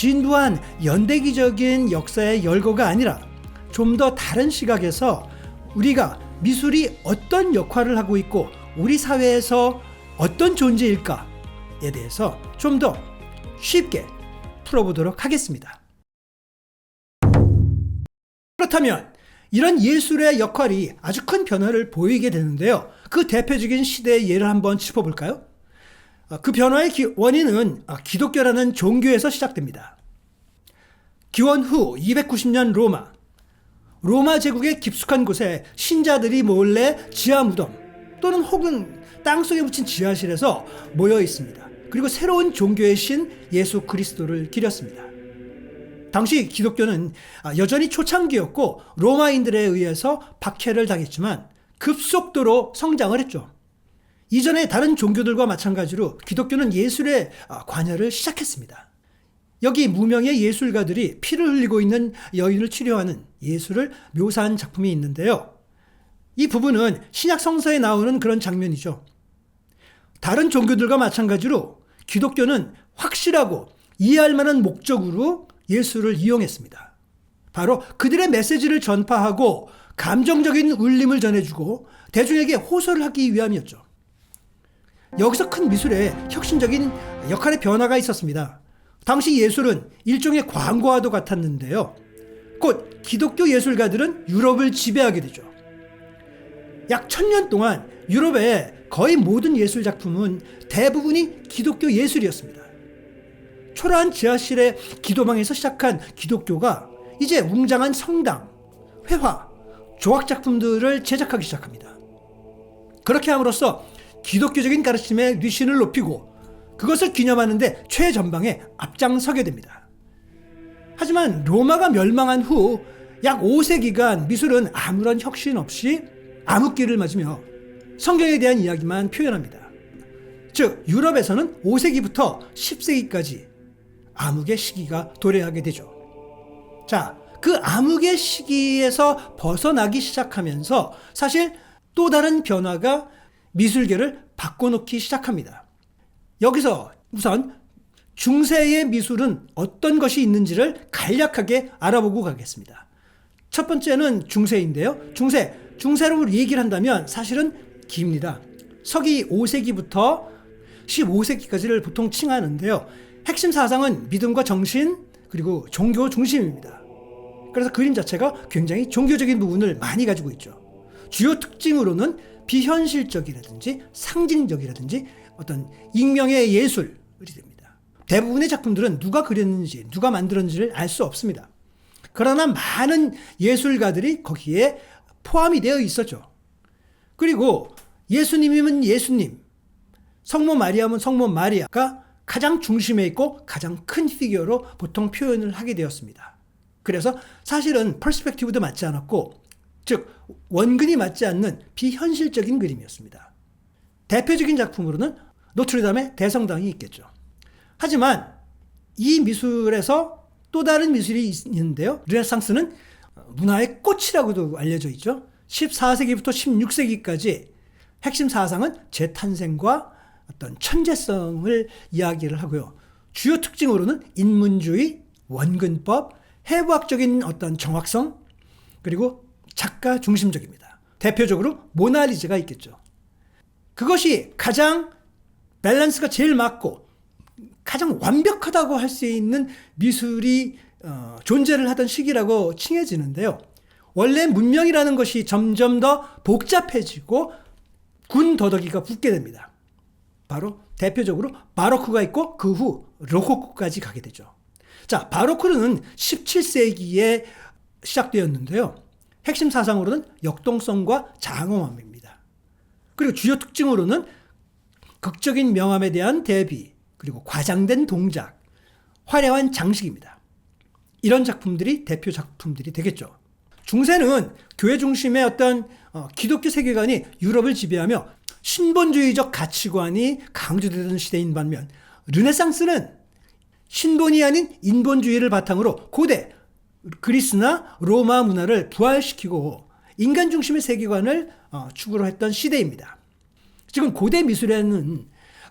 진부한 연대기적인 역사의 열거가 아니라 좀 더 다른 시각에서 우리가 미술이 어떤 역할을 하고 있고 우리 사회에서 어떤 존재일까에 대해서 좀 더 쉽게 풀어보도록 하겠습니다. 그렇다면 이런 예술의 역할이 아주 큰 변화를 보이게 되는데요. 그 대표적인 시대의 예를 한번 짚어볼까요? 그 변화의 원인은 기독교라는 종교에서 시작됩니다. 기원 후 290년 로마 제국의 깊숙한 곳에 신자들이 몰래 지하 무덤 또는 혹은 땅속에 묻힌 지하실에서 모여 있습니다. 그리고 새로운 종교의 신 예수 그리스도를 기렸습니다. 당시 기독교는 여전히 초창기였고 로마인들에 의해서 박해를 당했지만 급속도로 성장을 했죠. 이전에 다른 종교들과 마찬가지로 기독교는 예술에 관여를 시작했습니다. 여기 무명의 예술가들이 피를 흘리고 있는 여인을 치료하는 예술을 묘사한 작품이 있는데요. 이 부분은 신약 성서에 나오는 그런 장면이죠. 다른 종교들과 마찬가지로 기독교는 확실하고 이해할 만한 목적으로 예술을 이용했습니다. 바로 그들의 메시지를 전파하고 감정적인 울림을 전해주고 대중에게 호소를 하기 위함이었죠. 여기서 큰 미술의 혁신적인 역할의 변화가 있었습니다. 당시 예술은 일종의 광고와도 같았는데요. 곧 기독교 예술가들은 유럽을 지배하게 되죠. 약 1000년 동안 유럽의 거의 모든 예술 작품은 대부분이 기독교 예술이었습니다. 초라한 지하실의 기도방에서 시작한 기독교가 이제 웅장한 성당, 회화, 조각 작품들을 제작하기 시작합니다. 그렇게 함으로써 기독교적인 가르침의 뉘신을 높이고 그것을 기념하는 데 최전방에 앞장서게 됩니다. 하지만 로마가 멸망한 후 약 5세기간 미술은 아무런 혁신 없이 암흑기를 맞으며 성경에 대한 이야기만 표현합니다. 즉 유럽에서는 5세기부터 10세기까지 암흑의 시기가 도래하게 되죠. 자, 그 암흑의 시기에서 벗어나기 시작하면서 사실 또 다른 변화가 미술계를 바꿔놓기 시작합니다. 여기서 우선 중세의 미술은 어떤 것이 있는지를 간략하게 알아보고 가겠습니다. 첫 번째는 중세인데요. 중세로 얘기를 한다면 사실은 깁니다. 서기 5세기부터 15세기까지를 보통 칭하는데요. 핵심 사상은 믿음과 정신 그리고 종교 중심입니다. 그래서 그림 자체가 굉장히 종교적인 부분을 많이 가지고 있죠. 주요 특징으로는 비현실적이라든지 상징적이라든지 어떤 익명의 예술이 됩니다. 대부분의 작품들은 누가 그렸는지 누가 만들었는지를 알 수 없습니다. 그러나 많은 예술가들이 거기에 포함이 되어 있었죠. 그리고 예수님이면 예수님, 성모 마리아면 성모 마리아가 가장 중심에 있고 가장 큰 피규어로 보통 표현을 하게 되었습니다. 그래서 사실은 퍼스펙티브도 맞지 않았고 즉 원근이 맞지 않는 비현실적인 그림이었습니다. 대표적인 작품으로는 노트르담의 대성당이 있겠죠. 하지만 이 미술에서 또 다른 미술이 있는데요. 르네상스는 문화의 꽃이라고도 알려져 있죠. 14세기부터 16세기까지 핵심 사상은 재탄생과 어떤 천재성을 이야기를 하고요. 주요 특징으로는 인문주의, 원근법, 해부학적인 어떤 정확성, 그리고 작가 중심적입니다. 대표적으로 모나리자가 있겠죠. 그것이 가장 밸런스가 제일 맞고 가장 완벽하다고 할 수 있는 미술이 존재를 하던 시기라고 칭해지는데요. 원래 문명이라는 것이 점점 더 복잡해지고 군 더더기가 붙게 됩니다. 바로 대표적으로 바로크가 있고 그 후 로코코까지 가게 되죠. 자, 바로크는 17세기에 시작되었는데요. 핵심 사상으로는 역동성과 장엄함입니다. 그리고 주요 특징으로는 극적인 명암에 대한 대비, 그리고 과장된 동작, 화려한 장식입니다. 이런 작품들이 대표 작품들이 되겠죠. 중세는 교회 중심의 어떤 기독교 세계관이 유럽을 지배하며 신본주의적 가치관이 강조되던 시대인 반면 르네상스는 신본이 아닌 인본주의를 바탕으로 고대 그리스나 로마 문화를 부활시키고 인간 중심의 세계관을 추구로 했던 시대입니다. 지금 고대 미술에는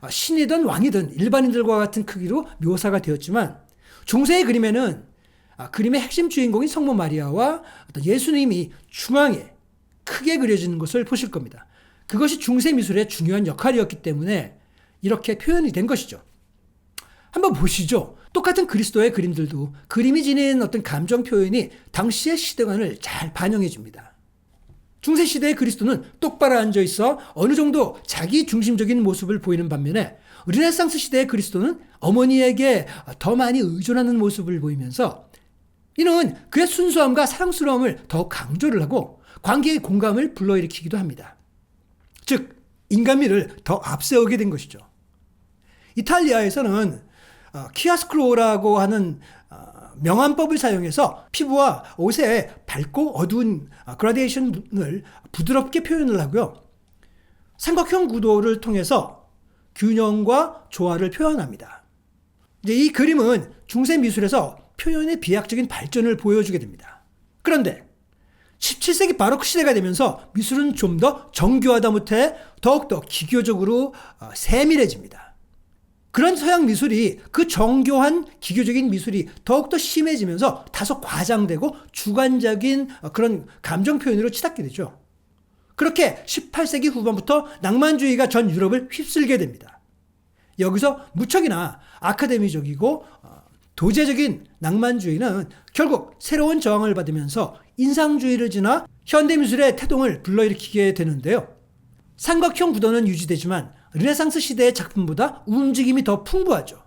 신이든 왕이든 일반인들과 같은 크기로 묘사가 되었지만 중세의 그림에는 그림의 핵심 주인공인 성모 마리아와 어떤 예수님이 중앙에 크게 그려지는 것을 보실 겁니다. 그것이 중세 미술의 중요한 역할이었기 때문에 이렇게 표현이 된 것이죠. 한번 보시죠. 똑같은 그리스도의 그림들도 그림이 지닌 어떤 감정 표현이 당시의 시대관을 잘 반영해 줍니다. 중세 시대의 그리스도는 똑바로 앉아 있어 어느 정도 자기 중심적인 모습을 보이는 반면에 르네상스 시대의 그리스도는 어머니에게 더 많이 의존하는 모습을 보이면서 이는 그의 순수함과 사랑스러움을 더 강조를 하고 관계의 공감을 불러일으키기도 합니다. 즉 인간미를 더 앞세우게 된 것이죠. 이탈리아에서는 키아스크로라고 하는 명암법을 사용해서 피부와 옷의 밝고 어두운 그라데이션을 부드럽게 표현을 하고요. 삼각형 구도를 통해서 균형과 조화를 표현합니다. 이제 이 그림은 중세 미술에서 표현의 비약적인 발전을 보여주게 됩니다. 그런데 17세기 바로크 시대가 되면서 미술은 좀 더 정교하다 못해 더욱더 기교적으로 세밀해집니다. 그런 서양 미술이 그 정교한 기교적인 미술이 더욱더 심해지면서 다소 과장되고 주관적인 그런 감정 표현으로 치닫게 되죠. 그렇게 18세기 후반부터 낭만주의가 전 유럽을 휩쓸게 됩니다. 여기서 무척이나 아카데미적이고 도제적인 낭만주의는 결국 새로운 저항을 받으면서 인상주의를 지나 현대미술의 태동을 불러일으키게 되는데요. 삼각형 구도는 유지되지만 르네상스 시대의 작품보다 움직임이 더 풍부하죠.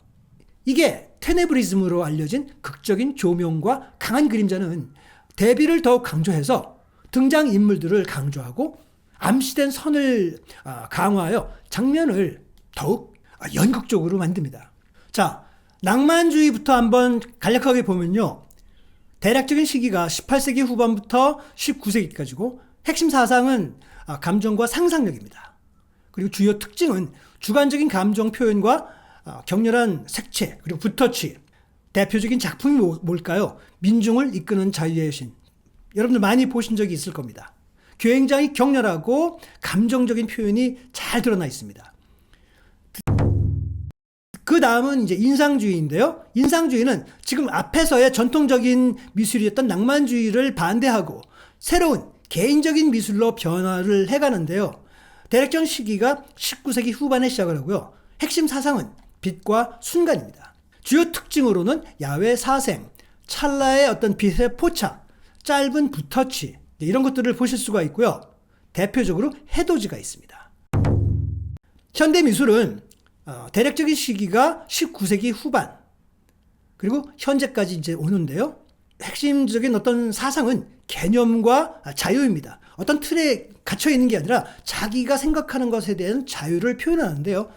이게 테네브리즘으로 알려진 극적인 조명과 강한 그림자는 대비를 더욱 강조해서 등장인물들을 강조하고 암시된 선을 강화하여 장면을 더욱 연극적으로 만듭니다. 자, 낭만주의부터 한번 간략하게 보면요. 대략적인 시기가 18세기 후반부터 19세기까지고 핵심 사상은 감정과 상상력입니다. 그리고 주요 특징은 주관적인 감정 표현과 격렬한 색채 그리고 붓터치. 대표적인 작품이 뭘까요? 민중을 이끄는 자유의 신. 여러분들 많이 보신 적이 있을 겁니다. 굉장히 격렬하고 감정적인 표현이 잘 드러나 있습니다. 그 다음은 이제 인상주의인데요. 인상주의는 지금 앞에서의 전통적인 미술이었던 낭만주의를 반대하고 새로운 개인적인 미술로 변화를 해가는데요. 대략적인 시기가 19세기 후반에 시작을 하고요. 핵심 사상은 빛과 순간입니다. 주요 특징으로는 야외 사생, 찰나의 어떤 빛의 포착, 짧은 붓터치 이런 것들을 보실 수가 있고요. 대표적으로 해돋이가 있습니다. 현대미술은 대략적인 시기가 19세기 후반 그리고 현재까지 이제 오는데요. 핵심적인 어떤 사상은 개념과 자유입니다. 어떤 틀에 갇혀 있는 게 아니라 자기가 생각하는 것에 대한 자유를 표현하는데요.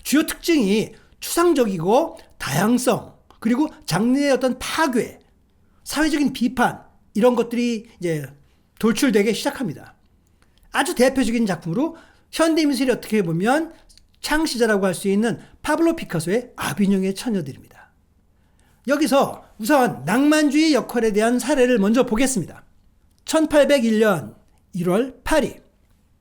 주요 특징이 추상적이고 다양성 그리고 장르의 어떤 파괴, 사회적인 비판 이런 것들이 이제 돌출되기 시작합니다. 아주 대표적인 작품으로 현대미술이 어떻게 보면 창시자라고 할 수 있는 파블로 피카소의 아비뇽의 처녀들입니다. 여기서 우선 낭만주의 역할에 대한 사례를 먼저 보겠습니다. 1801년 1월 8일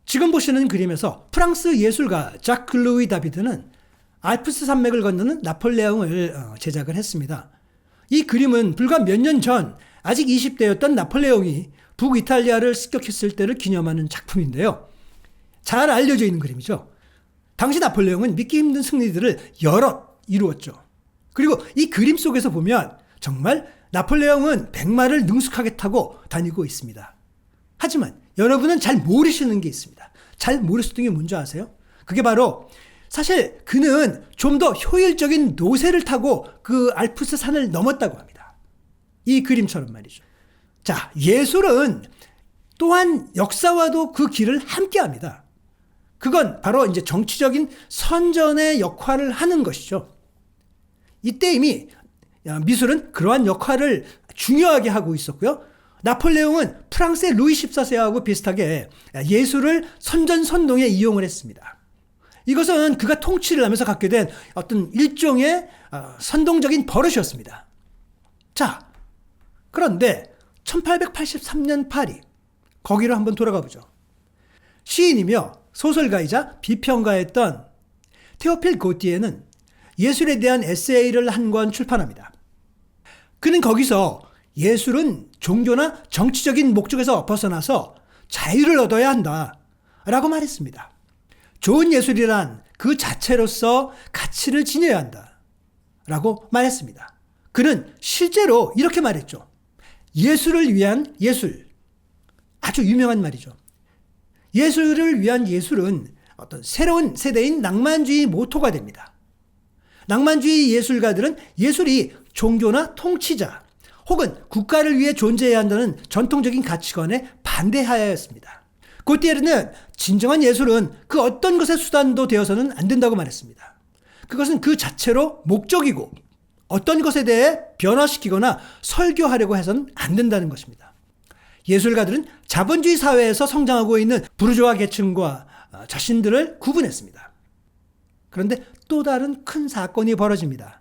지금 보시는 그림에서 프랑스 예술가 자크 루이 다비드는 알프스 산맥을 건너는 나폴레옹을 제작을 했습니다. 이 그림은 불과 몇 년 전 아직 20대였던 나폴레옹이 북이탈리아를 습격했을 때를 기념하는 작품인데요. 잘 알려져 있는 그림이죠. 당시 나폴레옹은 믿기 힘든 승리들을 여럿 이루었죠. 그리고 이 그림 속에서 보면 정말 나폴레옹은 백마를 능숙하게 타고 다니고 있습니다. 하지만 여러분은 잘 모르시는 게 있습니다. 잘 모르시는 게 뭔지 아세요? 그게 바로 사실 그는 좀 더 효율적인 노새를 타고 그 알프스 산을 넘었다고 합니다. 이 그림처럼 말이죠. 자, 예술은 또한 역사와도 그 길을 함께 합니다. 그건 바로 이제 정치적인 선전의 역할을 하는 것이죠. 이때 이미 미술은 그러한 역할을 중요하게 하고 있었고요. 나폴레옹은 프랑스의 루이 14세하고 비슷하게 예술을 선전선동에 이용을 했습니다. 이것은 그가 통치를 하면서 갖게 된 어떤 일종의 선동적인 버릇이었습니다. 자, 그런데 1883년 파리, 거기로 한번 돌아가 보죠. 시인이며 소설가이자 비평가였던 테오필 고티에는 예술에 대한 에세이를 한 권 출판합니다. 그는 거기서 예술은 종교나 정치적인 목적에서 벗어나서 자유를 얻어야 한다 라고 말했습니다. 좋은 예술이란 그 자체로서 가치를 지녀야 한다 라고 말했습니다. 그는 실제로 이렇게 말했죠. 예술을 위한 예술. 아주 유명한 말이죠. 예술을 위한 예술은 어떤 새로운 세대인 낭만주의 모토가 됩니다. 낭만주의 예술가들은 예술이 종교나 통치자 혹은 국가를 위해 존재해야 한다는 전통적인 가치관에 반대하였습니다. 고티에르는 진정한 예술은 그 어떤 것의 수단도 되어서는 안 된다고 말했습니다. 그것은 그 자체로 목적이고 어떤 것에 대해 변화시키거나 설교하려고 해서는 안 된다는 것입니다. 예술가들은 자본주의 사회에서 성장하고 있는 부르주아 계층과 자신들을 구분했습니다. 그런데 또 다른 큰 사건이 벌어집니다.